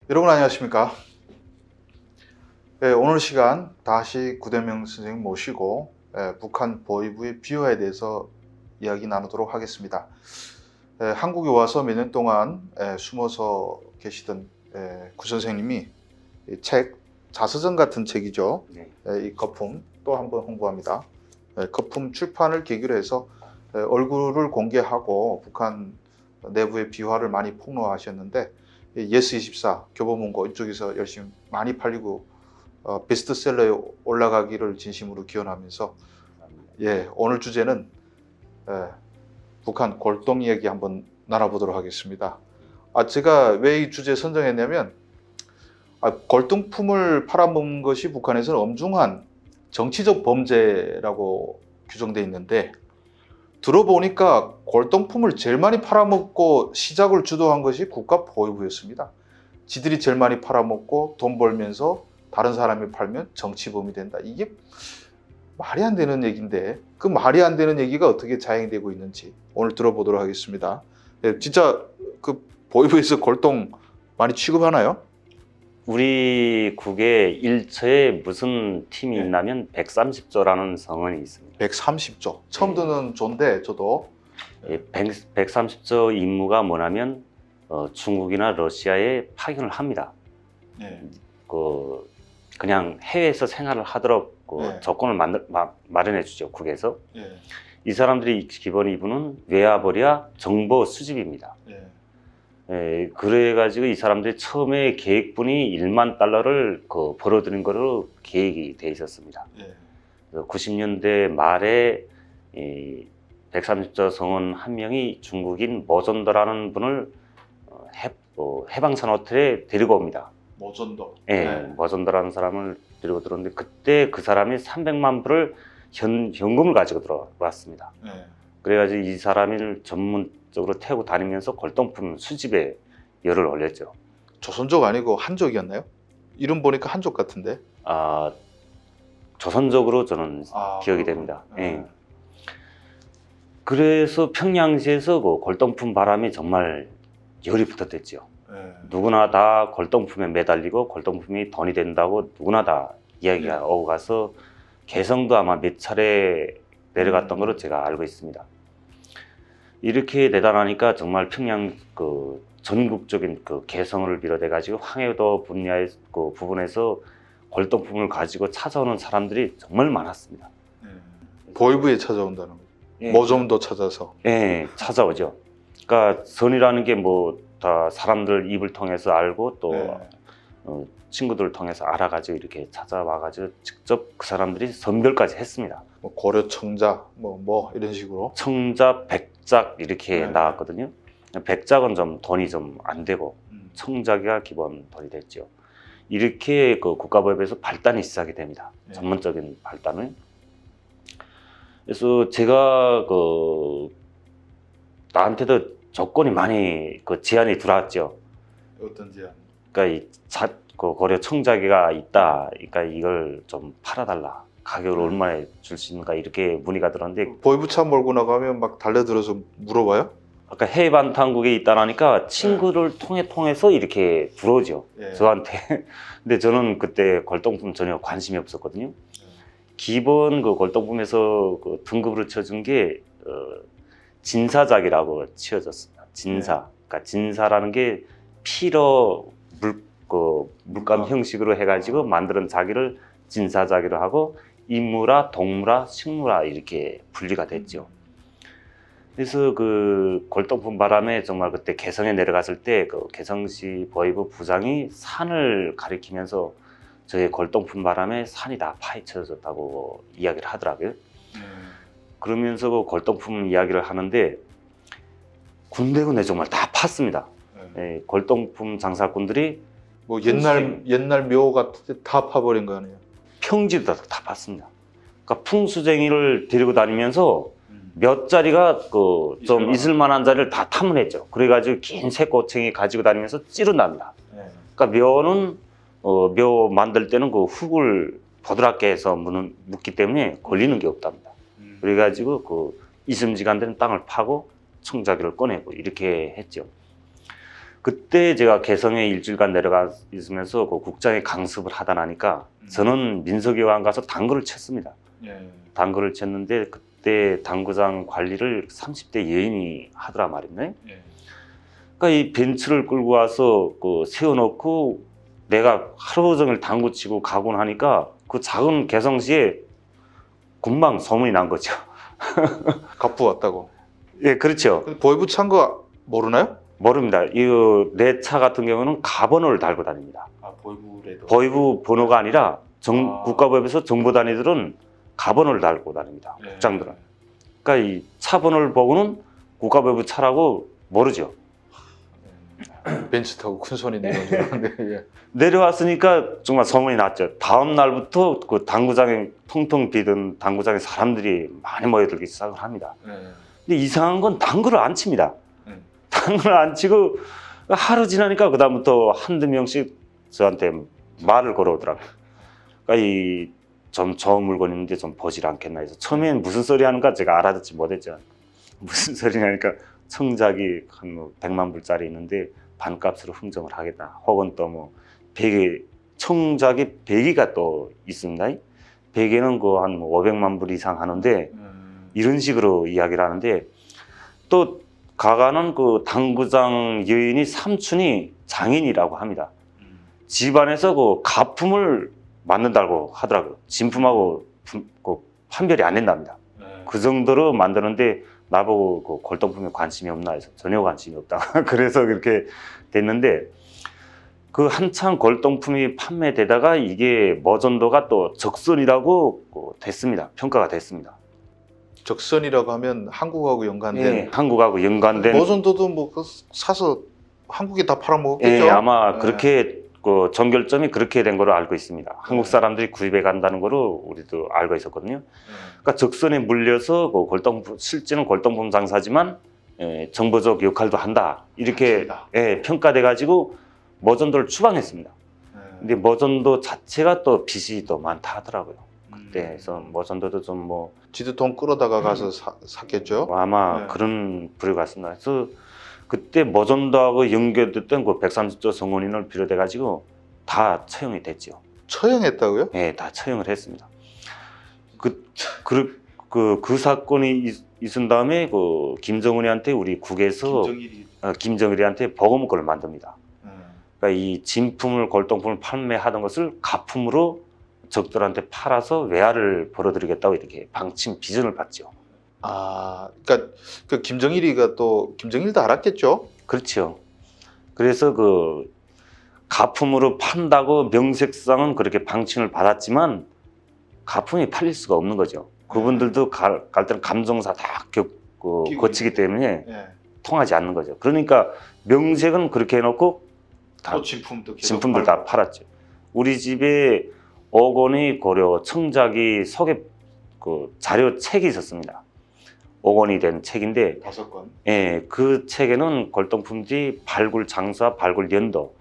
여러분 안녕하십니까? 네, 오늘 시간 다시 구대명 선생님 모시고 북한 보위부의 비화에 대해서 이야기 나누도록 하겠습니다. 한국에 와서 몇 년 동안 숨어서 계시던 구 선생님이 이 책, 자서전 같은 책이죠. 네. 이 거품 또 한번 홍보합니다. 거품 출판을 계기로 해서 얼굴을 공개하고 북한 내부의 비화를 많이 폭로하셨는데 예스24, 교보문고 이쪽에서 열심히 많이 팔리고 베스트셀러에 올라가기를 진심으로 기원하면서 오늘 주제는 북한 골동 이야기 한번 나눠보도록 하겠습니다. 제가 왜 이 주제 선정했냐면 골동품을 팔아먹은 것이 북한에서는 엄중한 정치적 범죄라고 규정되어 있는데 들어보니까 골동품을 제일 많이 팔아먹고 시작을 주도한 것이 국가보위부였습니다. 지들이 제일 많이 팔아먹고 돈 벌면서 다른 사람이 팔면 정치범이 된다. 이게 말이 안 되는 얘기인데 그 말이 안 되는 얘기가 어떻게 자행되고 있는지 오늘 들어보도록 하겠습니다. 진짜 그 보위부에서 골동 많이 취급하나요? 우리 국의 일처에 무슨 팀이 있냐면 130조라는 성원이 있습니다. 130조. 처음 듣는 조인데 저도 130조 임무가 뭐냐면 중국이나 러시아에 파견을 합니다. 그냥 해외에서 생활을 하도록 조건을 마련해 주죠, 국에서. 이 사람들이 기본 이분은 외화벌이와 정보 수집입니다. 그래가지고 이 사람들이 처음에 계획분이 1만 달러를 벌어들인 거로 계획이 돼 있었습니다. 90년대 말에 130조 성원 한 명이 중국인 모전도라는 분을 해방산 호텔에 데리고 옵니다. 모전도. 모전도라는 사람을 데리고 들어오는데 그때 그 사람이 300만 불을 현금을 가지고 들어왔습니다. 그래가지고 이 사람을 전문적으로 태우고 다니면서 골동품 수집에 열을 올렸죠. 조선족 아니고 한족이었나요? 이름 보니까 한족 같은데. 조선족으로 저는 기억이 됩니다. 그래서 평양시에서 그 골동품 바람이 정말 열이 붙었댔죠. 누구나 다 골동품에 매달리고 골동품이 돈이 된다고 누구나 다 이야기가 오고 가서 개성도 아마 몇 차례 내려갔던 걸로 제가 알고 있습니다. 이렇게 대단하니까 정말 평양 전국적인 개성을 비롯해 가지고 황해도 분야의 부분에서 골동품을 가지고 찾아오는 사람들이 정말 많았습니다. 보위부에 찾아온다는 거죠. 모점도 찾아서. 찾아오죠. 그러니까 선이라는 게 다 사람들 입을 통해서 알고 또 친구들을 통해서 알아가지고 이렇게 찾아와가지고 직접 그 사람들이 선별까지 했습니다. 고려 청자 이런 식으로. 청자, 백작 이렇게 나왔거든요. 백작은 좀 돈이 좀 안 되고 청자가 기본 돈이 됐죠. 이렇게 국가보위부에서 발단이 시작이 됩니다. 전문적인 발단을. 그래서 제가 나한테도 조건이 많이 제안이 들어왔죠. 어떤 제안? 그러니까 고려 청자기가 있다. 그러니까 이걸 좀 팔아달라. 가격을 얼마에 줄 수 있는가 이렇게 문의가 들었는데 보위부 차 몰고 나가면 막 달려들어서 물어봐요? 아까 해반탕국에 있다라니까 친구를 통해서 이렇게 들어오죠. 저한테. 근데 저는 그때 골동품 전혀 관심이 없었거든요. 기본 골동품에서 등급으로 쳐준 게 진사작이라고 치어졌습니다. 진사. 그러니까 진사라는 게 피로 물감 형식으로 해가지고 만드는 자기를 진사자기로 하고 인무라, 동무라, 식무라 이렇게 분리가 됐죠. 그래서 골동품 바람에 정말 그때 개성에 내려갔을 때 개성시 보위부 부장이 산을 가리키면서 저희 골동품 바람에 산이 다 파헤쳐졌다고 이야기를 하더라고요. 그러면서 골동품 이야기를 하는데 군데군데 정말 다 팠습니다. 골동품 장사꾼들이 옛날 묘 같은 데 다 파버린 거 아니에요? 평지도 다 팠습니다. 그러니까 풍수쟁이를 데리고 다니면서 몇 자리가 좀 있을 만한 자리를 다 탐문했죠. 그래가지고 긴 새꼬챙이 가지고 다니면서 찌른답니다. 그러니까 묘는 묘 만들 때는 흙을 보드랍게 해서 묻기 때문에 걸리는 게 없답니다. 그래가지고 이슴지간 되는 땅을 파고 청자기를 꺼내고 이렇게 했죠. 그때 제가 개성에 일주일간 내려가 있으면서 그 국장에 강습을 하다 나니까 저는 민속회관 가서 당구를 쳤습니다. 예. 당구를 쳤는데 그때 당구장 관리를 30대 여인이 하더라 말이네. 예. 그러니까 이 벤츠를 끌고 와서 그 세워놓고 내가 하루 종일 당구 치고 가곤 하니까 그 작은 개성시에 금방 소문이 난 거죠. 갑부 왔다고. 예, 그렇죠. 근데 보이부 찬 거 모르나요? 모릅니다. 이 내 차 같은 경우는 가번호를 달고 다닙니다. 아, 보이부래도. 보이부 번호가 아니라 아. 국가법에서 정보단위들은 가번호를 달고 다닙니다. 예. 국장들은. 그러니까 이 차 번호를 보고는 국가법의 차라고 모르죠. 벤츠 타고 큰 손이 내는 줄 알았는데. 예. 내려왔으니까 정말 소문이 났죠. 다음 날부터 그 당구장에 텅텅 비던 당구장에 사람들이 많이 모여들기 시작을 합니다. 예. 근데 이상한 건 당구를 안 칩니다. 음. 당구를 안 치고 하루 지나니까 그다음부터 한두 명씩 저한테 말을 걸어오더라고요. 그러니까 이 좀 좋은 물건 있는데 좀 보질 않겠나 해서 처음엔 무슨 소리 하는가 제가 알아듣지 못했죠. 무슨 소리냐니까 청작이 한 뭐 100만 불짜리 있는데 반값으로 흥정을 하겠다. 혹은 또 뭐 베개 청작이 베개가 또 있습니다. 베개는 그 한 500만 불 이상 하는데 이런 식으로 이야기를 하는데 또 가가는 그 당구장 여인이 삼촌이 장인이라고 합니다. 집안에서 그 가품을 만든다고 하더라고요. 진품하고 그 판별이 안 된답니다. 그 정도로 만드는데 나보고 그 골동품에 관심이 없나 해서 전혀 관심이 없다. 그래서 그렇게 됐는데 그 한창 골동품이 판매되다가 이게 머전도가 또 적선이라고 됐습니다. 평가가 됐습니다. 적선이라고 하면 한국하고 연관된. 예, 한국하고 연관된 머전도도 뭐 사서 한국에 다 팔아먹었겠죠. 예, 아마 예. 그렇게 그 전결점이 그렇게 된 걸로 알고 있습니다. 한국 사람들이 구입해 간다는 거로 우리도 알고 있었거든요. 그러니까 적선에 물려서 그 골동품 실제는 골동품 장사지만 정보적 역할도 한다 이렇게 평가돼 가지고 머전도를 추방했습니다. 근데 머전도 자체가 또 빚이 또 많다 하더라고요. 그래서 머전도도 좀 뭐 지도 돈 끌어다가 가서 샀겠죠. 아마 네. 그런 부류 같습니다. 그래서 그때 머전도하고 연결됐던 그 130조 성원인을 비롯해 가지고 다 처형이 됐죠. 처형했다고요? 네, 다 처형을 했습니다. 그 사건이 있은 다음에 그 김정은이한테 우리 국에서 김정일이한테 보고문건을 만듭니다. 그러니까 이 진품을 골동품을 판매하던 것을 가품으로 적들한테 팔아서 외화를 벌어들이겠다고 이렇게 방침 비전을 받죠. 아, 그러니까 그 김정일이가 또 김정일도 알았겠죠. 그렇죠. 그래서 그 가품으로 판다고 명색상은 그렇게 방침을 받았지만 가품이 팔릴 수가 없는 거죠. 그분들도 갈 때는 감정사 다 거치기 때문에 예. 통하지 않는 거죠. 그러니까 명색은 그렇게 해놓고 다 또 진품도 계속 진품들 다 팔고. 팔았죠. 우리 집에 오건이 고려 청작이 소개 그 자료 책이 있었습니다. 5권이 된 책인데 5권. 예, 그 책에는 골동품지 발굴 장사, 발굴 연도,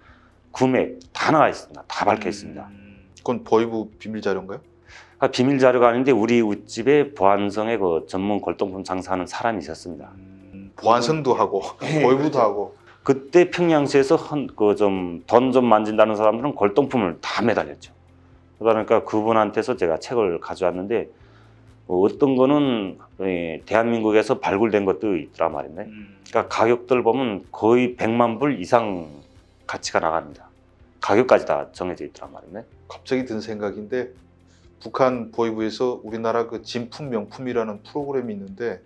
금액 다 나와 있습니다. 다 밝혀 있습니다. 그건 보이부 비밀 자료인가요? 비밀 자료가 아닌데 우리 집에 보안성에 그 전문 골동품 장사하는 사람이 있었습니다. 보안성도 하고 예, 보이부도 그렇죠. 하고. 그때 평양시에서 그 좀 돈 좀 만진다는 사람들은 골동품을 다 매달렸죠. 그러니까 그분한테서 제가 책을 가져왔는데 어떤 거는 대한민국에서 발굴된 것도 있더라 말인데, 그러니까 가격들 보면 거의 100만 불 이상 가치가 나갑니다. 가격까지 다 정해져 있더라 말인데. 갑자기 든 생각인데 북한 보이부에서 우리나라 그 진품 명품이라는 프로그램이 있는데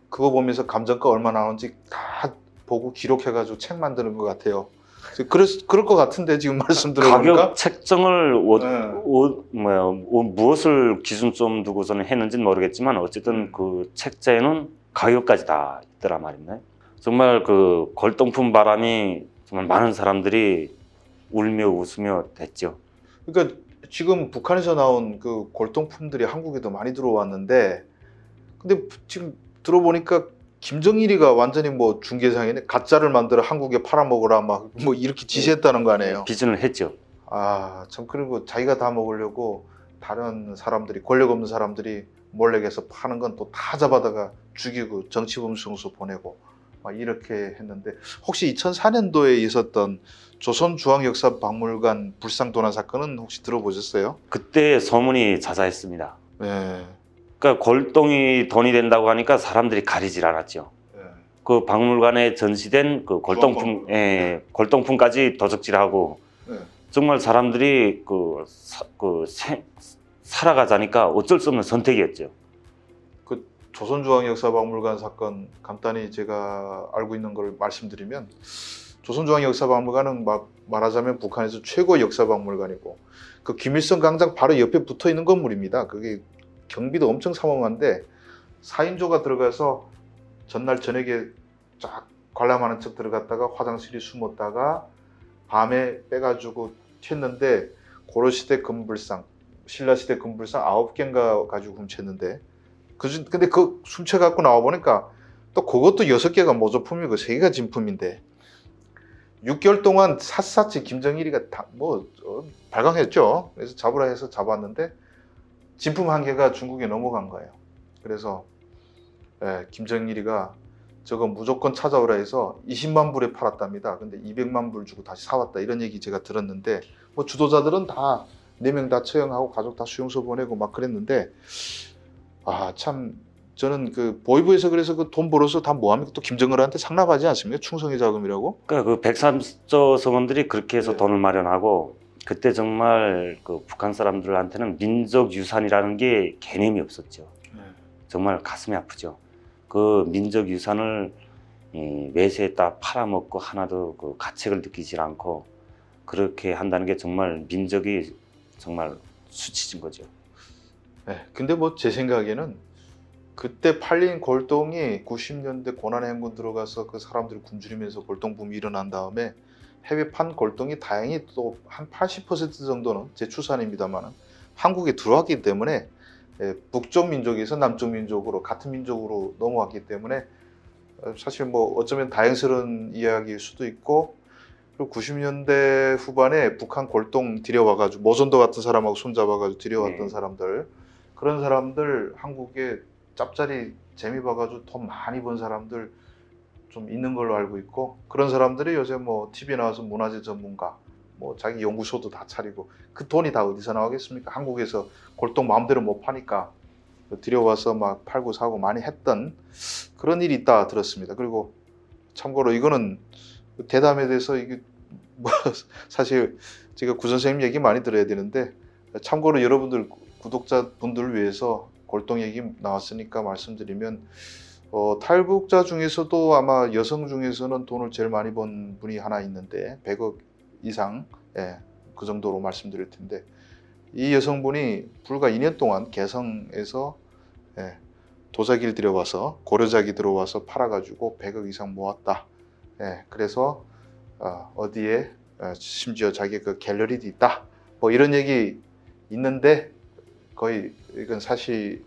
그거 보면서 감정가 얼마 나오는지 다 보고 기록해가지고 책 만드는 것 같아요. 그럴 것 같은데 지금 말씀 들어보니까 가격 책정을 무엇을 기준점 두고서는 했는지는 모르겠지만 어쨌든 그 책자에는 가격까지 다 있더라 말인데, 정말 그 골동품 바람이 정말 많은 사람들이 울며 웃으며 됐죠. 그러니까 지금 북한에서 나온 그 골동품들이 한국에도 많이 들어왔는데 근데 지금 들어보니까 김정일이가 완전히 뭐 중개상이네. 가짜를 만들어 한국에 팔아먹으라 막 뭐 이렇게 지시했다는 거 아니에요. 비전을 했죠. 아, 참. 그리고 자기가 다 먹으려고 다른 사람들이, 권력 없는 사람들이 몰래 해서 파는 건 또 다 잡아다가 죽이고 정치범수용소 보내고 막 이렇게 했는데 혹시 2004년도에 있었던 조선중앙역사박물관 불상도난 사건은 혹시 들어보셨어요? 그때 소문이 자자했습니다. 네. 그러니까 골동이 돈이 된다고 하니까 사람들이 가리질 않았죠. 네. 그 박물관에 전시된 그 골동품, 예, 골동품까지 도적질하고 네. 정말 사람들이 살아가자니까 어쩔 수 없는 선택이었죠. 그 조선중앙역사박물관 사건 간단히 제가 알고 있는 걸 말씀드리면 조선중앙역사박물관은 말하자면 북한에서 최고 역사박물관이고 그 김일성 광장 바로 옆에 붙어 있는 건물입니다. 그게 경비도 엄청 삼엄한데 4인조가 들어가서 전날 저녁에 쫙 관람하는 척 들어갔다가 화장실에 숨었다가 밤에 빼가지고 튀었는데 고려시대 금불상, 신라시대 금불상 9개인가 가지고 훔쳤는데 근데 그 훔쳐갖고 나와보니까 또 그것도 6개가 모조품이고 3개가 진품인데 6개월 동안 샅샅이 김정일이가 발광했죠. 그래서 잡으라 해서 잡았는데 진품 1개가 중국에 넘어간 거예요. 그래서 김정일이가 저거 무조건 찾아오라 해서 20만 불에 팔았답니다. 근데 200만 불 주고 다시 사왔다 이런 얘기 제가 들었는데 뭐 주도자들은 다 4명 다 처형하고 가족 다 수용소 보내고 막 그랬는데 참 저는 그 보위부에서 그래서 그 돈 벌어서 다 뭐합니까? 또 김정은한테 상납하지 않습니까? 충성의 자금이라고. 그러니까 그 130조 성원들이 그렇게 해서 네. 돈을 마련하고 그때 정말 그 북한 사람들한테는 민족 유산이라는 게 개념이 없었죠. 정말 가슴이 아프죠. 그 민족 유산을 외세에다 팔아먹고 하나도 그 가책을 느끼지 않고 그렇게 한다는 게 정말 민족이 정말 수치진 거죠. 네, 근데 뭐 제 생각에는 그때 팔린 골동이 90년대 고난의 행군 들어가서 그 사람들이 굶주리면서 골동붐이 일어난 다음에 해외 판 골동이 다행히 또 한 80% 정도는 제 추산입니다만 한국에 들어왔기 때문에 북쪽 민족에서 남쪽 민족으로 같은 민족으로 넘어왔기 때문에 사실 뭐 어쩌면 다행스러운 이야기일 수도 있고 그리고 90년대 후반에 북한 골동 들여와가지고 모선도 같은 사람하고 손잡아가지고 들여왔던 네. 사람들 그런 사람들 한국에 짭짤이 재미 봐가지고 돈 많이 번 사람들 좀 있는 걸로 알고 있고 그런 사람들이 요새 뭐 TV 나와서 문화재 전문가 뭐 자기 연구소도 다 차리고 그 돈이 다 어디서 나오겠습니까? 한국에서 골동 마음대로 못 파니까 들여와서 막 팔고 사고 많이 했던 그런 일이 있다 들었습니다. 그리고 참고로 이거는 대담에 대해서 이게 뭐 사실 제가 구 선생님 얘기 많이 들어야 되는데 참고로 여러분들 구독자분들을 위해서 골동 얘기 나왔으니까 말씀드리면 탈북자 중에서도 아마 여성 중에서는 돈을 제일 많이 번 분이 하나 있는데 100억 이상 그 정도로 말씀드릴 텐데 이 여성분이 불과 2년 동안 개성에서 도자기를 들여와서 고려자기 들어와서 팔아가지고 100억 이상 모았다. 그래서 어디에 심지어 자기 그 갤러리도 있다. 뭐 이런 얘기 있는데 거의 이건 사실에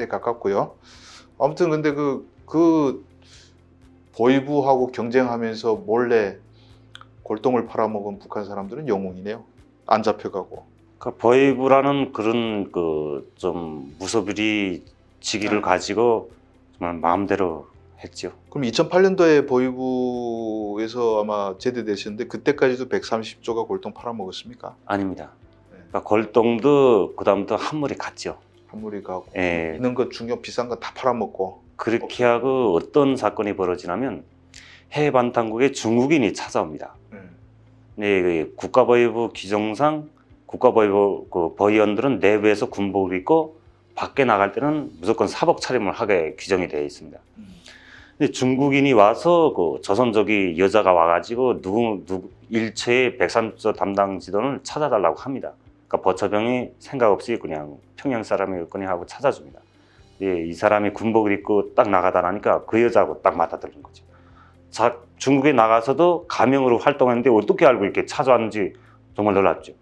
가깝고요. 아무튼 근데 그 보위부하고 경쟁하면서 몰래 골동을 팔아먹은 북한 사람들은 영웅이네요. 안 잡혀가고. 그러니까 보위부라는 그런 그 좀 무소불위 직위를 가지고 정말 마음대로 했죠. 그럼 2008년도에 보위부에서 아마 제대되셨는데 그때까지도 130조가 골동 팔아먹었습니까? 아닙니다. 그러니까 골동도 그다음부터 한물에 갔죠. 한물이 가고 예. 있는 것 중요 비싼 거 다 팔아먹고. 그렇게 하고 어떤 사건이 벌어지냐면 해외 반탄국에 중국인이 찾아옵니다. 네, 그 국가보위부 규정상 국가보위부 그 보위원들은 내부에서 군복을 입고 밖에 나갈 때는 무조건 사복 차림을 하게 규정이 되어 있습니다. 근데 중국인이 와서 그 조선족이 여자가 와가지고 누구 일체의 130조 담당 지도를 찾아달라고 합니다. 그러니까 버처병이 생각 없이 그냥 평양 사람이었거니 하고 찾아줍니다. 예, 이 사람이 군복을 입고 딱 나가다 나니까 그 여자하고 딱 맞아들은 거죠. 중국에 나가서도 가명으로 활동했는데 어떻게 알고 이렇게 찾아왔는지 정말 놀랍죠.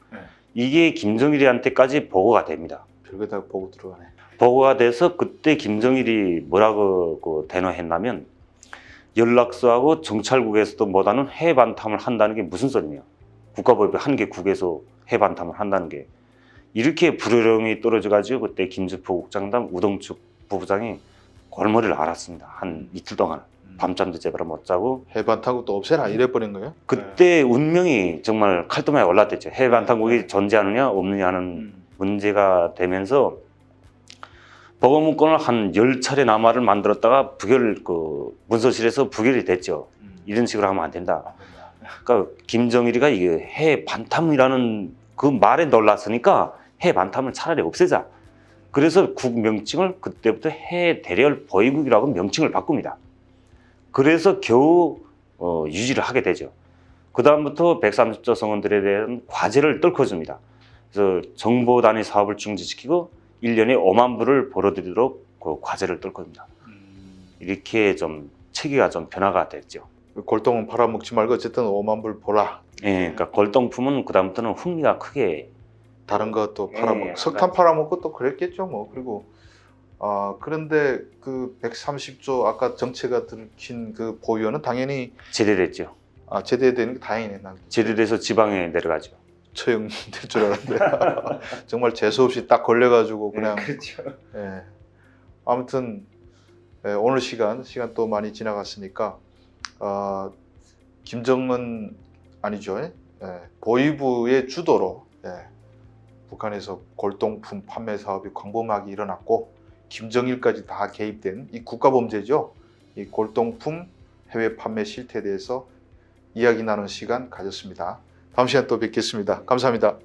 이게 김정일이한테까지 보고가 됩니다. 별거 다 보고 들어가네. 보고가 돼서 그때 김정일이 뭐라고 그 대노했냐면 연락소하고 정찰국에서도 못하는 해외 반탐을 한다는 게 무슨 소리냐. 국가보위부 한 개 국에서 해외 반탐을 한다는 게 이렇게 불효령이 떨어져가지고 그때 김주포 국장당 우동축 부부장이 골머리를 앓았습니다. 한 이틀 동안. 밤잠도 제대로 못 자고 해반탕국도 없애라 이래버린 거예요? 그때 운명이 정말 칼도마에 올랐댔죠. 해반탕국이 존재하느냐 없느냐는 문제가 되면서 보고문건을 한 10차례 남아를 만들었다가 문서실에서 부결이 됐죠. 이런 식으로 하면 안 된다. 그러니까 김정일이가 이게 해반탐이라는 그 말에 놀랐으니까 해반탐을 차라리 없애자. 그래서 국 명칭을 그때부터 해대렬 보위국이라고 명칭을 바꿉니다. 그래서 겨우 유지를 하게 되죠. 그 다음부터 130조 성원들에 대한 과제를 떨궈줍니다. 그래서 정보 단위 사업을 중지시키고 1년에 5만 불을 벌어들이도록 그 과제를 떨궈줍니다. 이렇게 좀 체계가 좀 변화가 됐죠. 골동은 팔아먹지 말고 어쨌든 5만 불 보라. 예, 그러니까 골동품은 그 다음부터는 흥미가 크게 다른 것도 팔아먹고 예, 석탄 팔아먹고 또 그랬겠죠 뭐. 그리고 그런데 그 130조 아까 정체가 들킨 그 보유원은 당연히 제대됐죠. 제대되는 게 다행이네. 난 제대돼서 지방에 내려가죠. 처형될 줄 알았는데 정말 재수 없이 딱 걸려가지고 그냥. 그렇죠. 예. 아무튼 오늘 시간 또 많이 지나갔으니까 김정은 아니죠. 보위부의 주도로 북한에서 골동품 판매 사업이 광범하게 일어났고 김정일까지 다 개입된 이 국가범죄죠. 이 골동품 해외 판매 실태에 대해서 이야기 나눈 시간 가졌습니다. 다음 시간 또 뵙겠습니다. 감사합니다.